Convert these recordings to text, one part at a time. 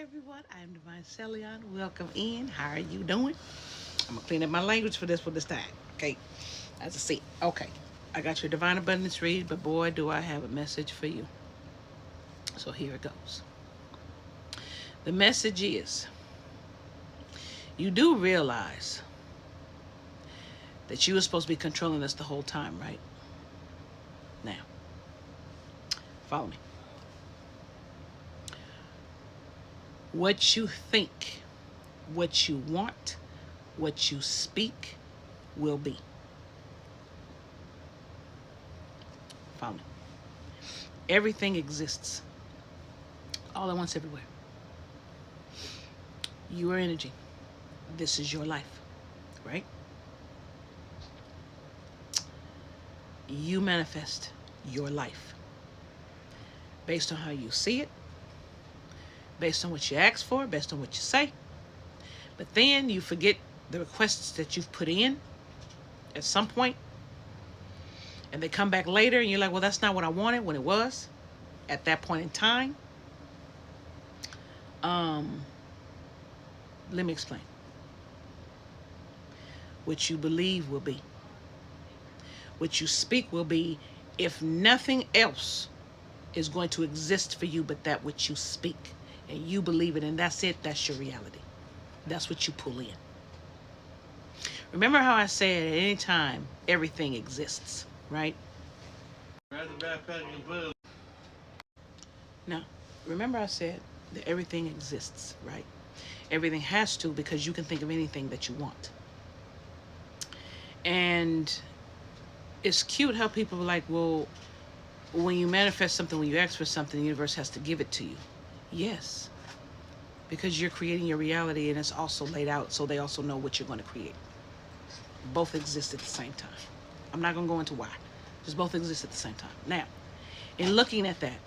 everyone. I am Divine Celion. Welcome in. How are you doing? I'm gonna clean up my language for this time. Okay, as I see. Okay, I got your Divine Abundance read, but boy, do I have a message for you. So here it goes. The message is: you do realize that you were supposed to be controlling this the whole time, right? Now, follow me. What you think, what you want, what you speak will be. Follow me. Everything exists all at once everywhere. You are energy. This is your life, right? You manifest your life based on how you see it, based on what you ask for, based on what you say. But then you forget the requests that you've put in at some point, and they come back later, and you're like, well, that's not what I wanted when it was at that point in time. Let me explain. What you believe will be. What you speak will be, if nothing else is going to exist for you but that which you speak. And you believe it, and that's it. That's your reality. That's what you pull in. Remember how I said at any time, everything exists, right? Now, remember I said that everything exists, right? Everything has to, because you can think of anything that you want. And it's cute how people are like, well, when you manifest something, when you ask for something, the universe has to give it to you. Yes, because you're creating your reality, and it's also laid out so they also know what you're going to create. Both exist at the same time. I'm not going to go into why. Just both exist at the same time. Now, in looking at that,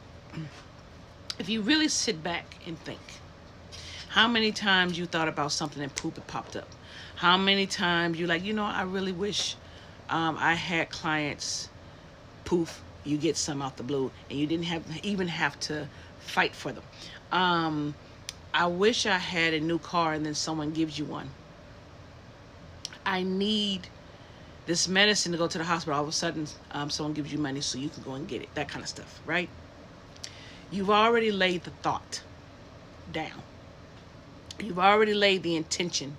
if you really sit back and think, how many times you thought about something and poop, it popped up? How many times you like, I really wish I had clients, poof, you get some out the blue, and you didn't even have to fight for them. I wish I had a new car, and then someone gives you one. I need this medicine to go to the hospital. All of a sudden, someone gives you money so you can go and get it. That kind of stuff, right? You've already laid the thought down. You've already laid the intention,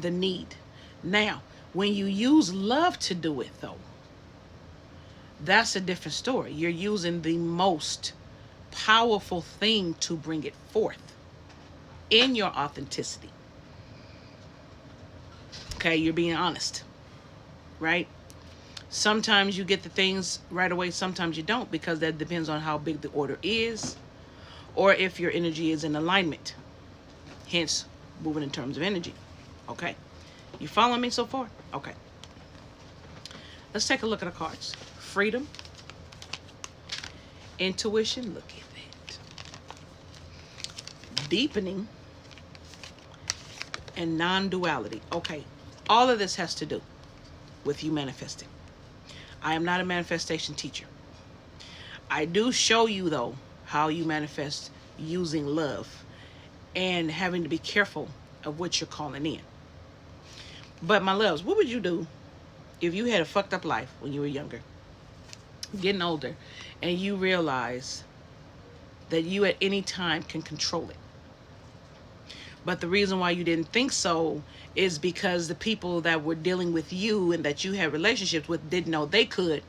the need. Now, when you use love to do it, though, that's a different story. You're using the most powerful thing to bring it forth in your authenticity. Okay, you're being honest, right? Sometimes you get the things right away, sometimes you don't, because that depends on how big the order is, or if your energy is in alignment. Hence, moving in terms of energy. Okay, you following me so far? Okay, let's take a look at the cards. Freedom, intuition, look at that. Deepening, and non-duality. Okay, all of this has to do with you manifesting. I am not a manifestation teacher. I do show you, though, how you manifest using love and having to be careful of what you're calling in. But my loves, what would you do if you had a fucked up life when you were younger, getting older, and you realize that you at any time can control it? But the reason why you didn't think so is because the people that were dealing with you and that you had relationships with didn't know they could.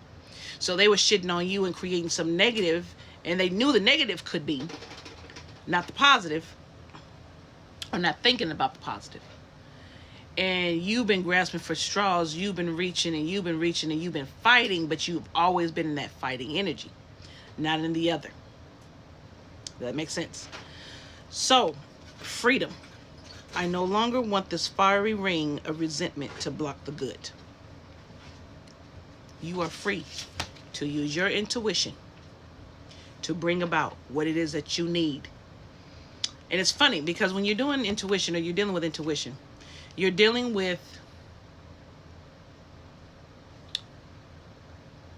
So they were shitting on you and creating some negative, and they knew the negative could be, not the positive, or not thinking about the positive. And you've been grasping for straws, you've been reaching and you've been reaching and you've been fighting, but you've always been in that fighting energy, not in the other. Does that make sense? So, freedom. I no longer want this fiery ring of resentment to block the good. You are free to use your intuition to bring about what it is that you need. And it's funny because when you're doing intuition, or you're dealing with intuition, you're dealing with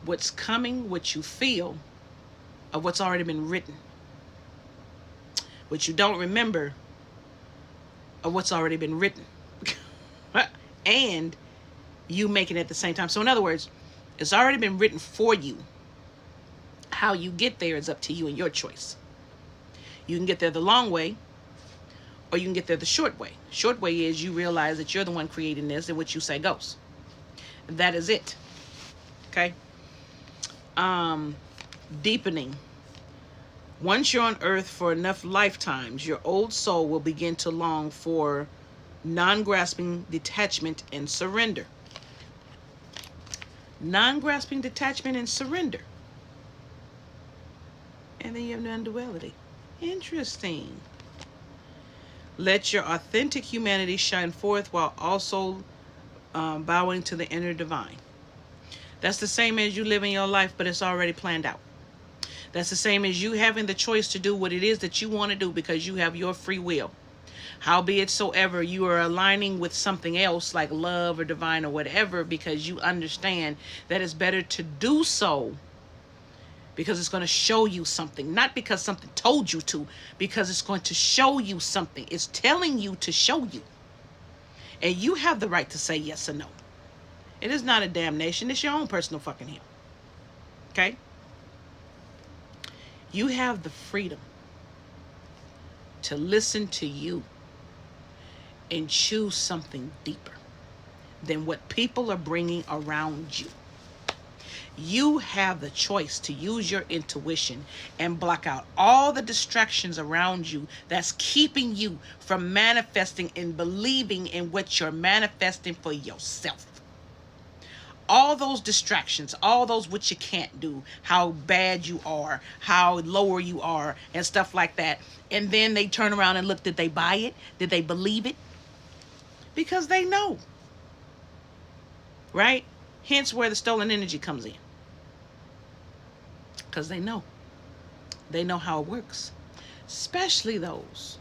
what's coming, what you feel, of what's already been written. What you don't remember of what's already been written. And you make it at the same time. So in other words, it's already been written for you. How you get there is up to you and your choice. You can get there the long way, or you can get there the short way. Short way is you realize that you're the one creating this, and what you say goes. That is it. Okay? Deepening. Once you're on earth for enough lifetimes, your old soul will begin to long for non-grasping detachment and surrender. Non-grasping detachment and surrender. And then you have non-duality. Interesting. Let your authentic humanity shine forth while also bowing to the inner divine. That's the same as you living your life, but it's already planned out. That's the same as you having the choice to do what it is that you want to do because you have your free will. Howbeit soever you are aligning with something else like love or divine or whatever, because you understand that it's better to do so because it's going to show you something. Not because something told you to, because it's going to show you something. It's telling you to show you. And you have the right to say yes or no. It is not a damnation. It's your own personal fucking hell. Okay? You have the freedom to listen to you and choose something deeper than what people are bringing around you. You have the choice to use your intuition and block out all the distractions around you that's keeping you from manifesting and believing in what you're manifesting for yourself. All those distractions, all those what you can't do, how bad you are, how lower you are, and stuff like that. And then they turn around and look, did they buy it? Did they believe it? Because they know. Right? Hence where the stolen energy comes in. Because they know. They know how it works. Especially those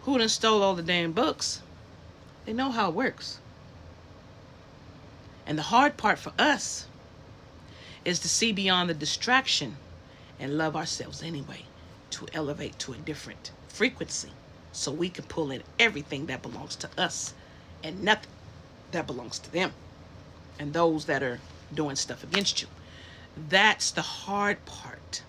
who done stole all the damn books. They know how it works. And the hard part for us is to see beyond the distraction and love ourselves anyway, to elevate to a different frequency so we can pull in everything that belongs to us and nothing that belongs to them and those that are doing stuff against you. That's the hard part.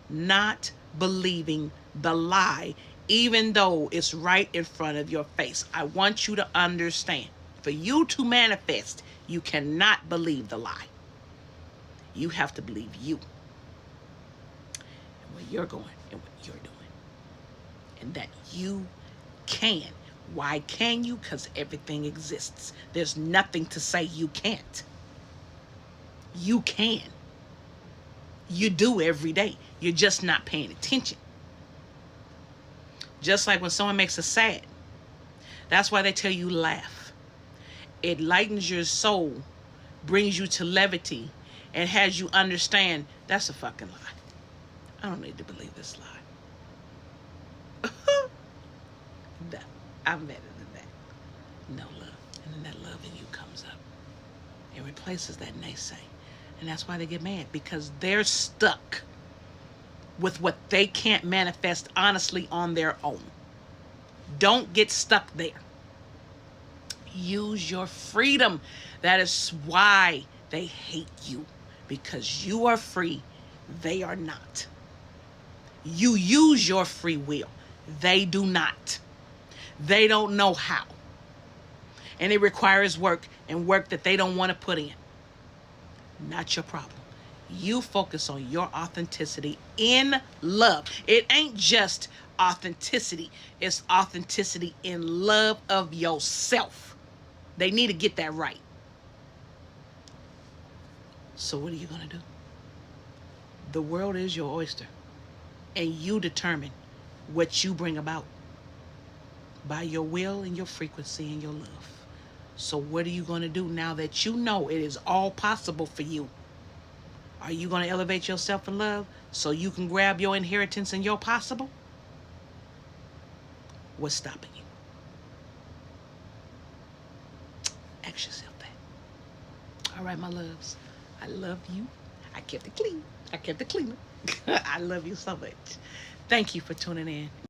Not believing the lie, even though it's right in front of your face. I want you to understand. For you to manifest, you cannot believe the lie. You have to believe you. And where you're going and what you're doing. And that you can. Why can you? Because everything exists. There's nothing to say you can't. You can. You do every day. You're just not paying attention. Just like when someone makes us sad. That's why they tell you laugh. It lightens your soul, brings you to levity, and has you understand that's a fucking lie. I don't need to believe this lie. I'm better than that. No love. And then that love in you comes up. It replaces that naysay. And that's why they get mad, because they're stuck with what they can't manifest honestly on their own. Don't get stuck there. Use your freedom. That is why they hate you, because you are free. They are not. You use your free will. They do not. They don't know how. And it requires work, and work that they don't want to put in. Not your problem. You focus on your authenticity in love. It ain't just authenticity. It's authenticity in love of yourself. They need to get that right. So what are you going to do? The world is your oyster. And you determine what you bring about by your will and your frequency and your love. So what are you going to do now that you know it is all possible for you? Are you going to elevate yourself in love so you can grab your inheritance and your possible? What's stopping you? Ask yourself that. All right, my loves. I love you. I kept it clean. I kept it cleaner. I love you so much. Thank you for tuning in.